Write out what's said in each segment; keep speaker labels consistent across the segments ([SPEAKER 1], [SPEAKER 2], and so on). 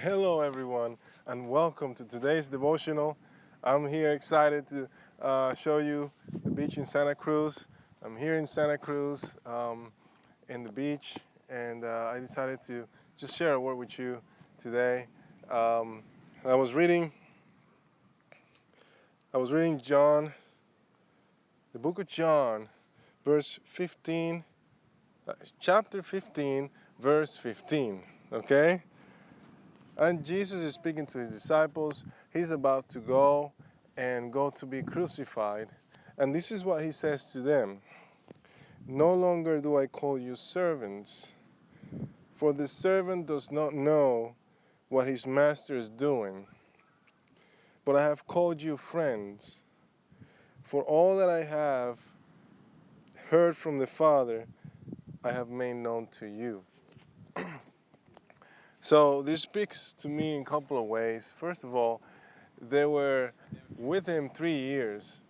[SPEAKER 1] Hello, everyone, and welcome to today's devotional. I'm here excited to show you the beach in Santa Cruz. I'm here in Santa Cruz in the beach, and I decided to just share a word with you today. I was reading John, the book of John, verse 15, chapter 15, verse 15. Okay. And Jesus is speaking to his disciples. He's about to go to be crucified. And this is what he says to them. No longer do I call you servants, for the servant does not know what his master is doing. But I have called you friends, for all that I have heard from the Father, I have made known to you. So this speaks to me in a couple of ways. First of all, they were with him 3 years,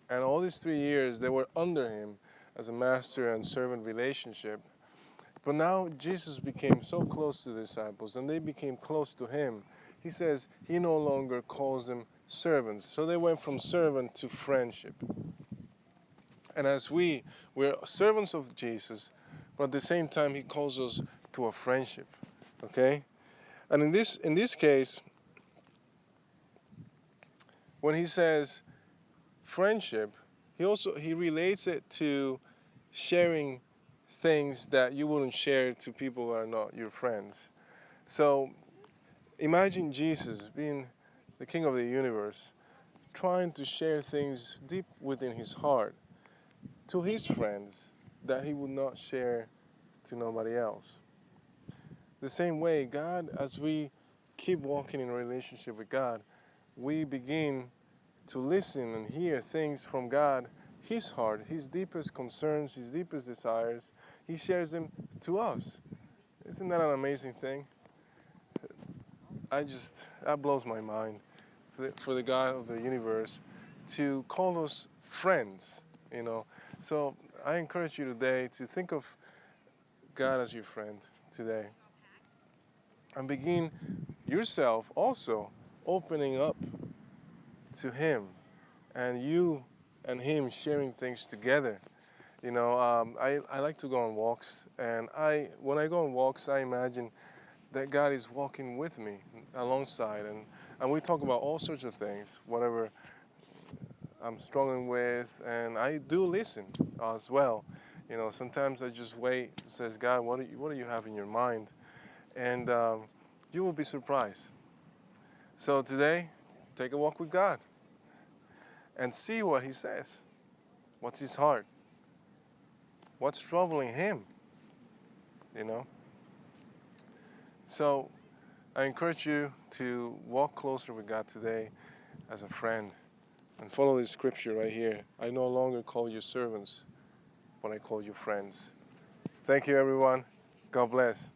[SPEAKER 1] and all these 3 years they were under him as a master and servant relationship. But now Jesus became so close to the disciples, and they became close to him. He says he no longer calls them servants. So they went from servant to friendship. And as we're servants of Jesus, but at the same time he calls us to a friendship. Okay? And in this case, when he says friendship, he relates it to sharing things that you wouldn't share to people who are not your friends. So imagine Jesus being the king of the universe, trying to share things deep within his heart to his friends that he would not share to nobody else. The same way, God, as we keep walking in a relationship with God, we begin to listen and hear things from God, his heart, his deepest concerns, his deepest desires. He shares them to us. Isn't that an amazing thing? That blows my mind for the God of the universe to call us friends, you know. So I encourage you today to think of God as your friend today, and begin yourself also opening up to him, and you and him sharing things together. I like to go on walks, and when I go on walks, I imagine that God is walking with me alongside, and we talk about all sorts of things, whatever I'm struggling with, and I do listen as well. Sometimes I just wait, says God, what do you have in your mind? And you will be surprised. So today, take a walk with God and see what he says. What's his heart? What's troubling him? You know? So I encourage you to walk closer with God today as a friend and follow this scripture right here. I no longer call you servants, but I call you friends. Thank you, everyone. God bless.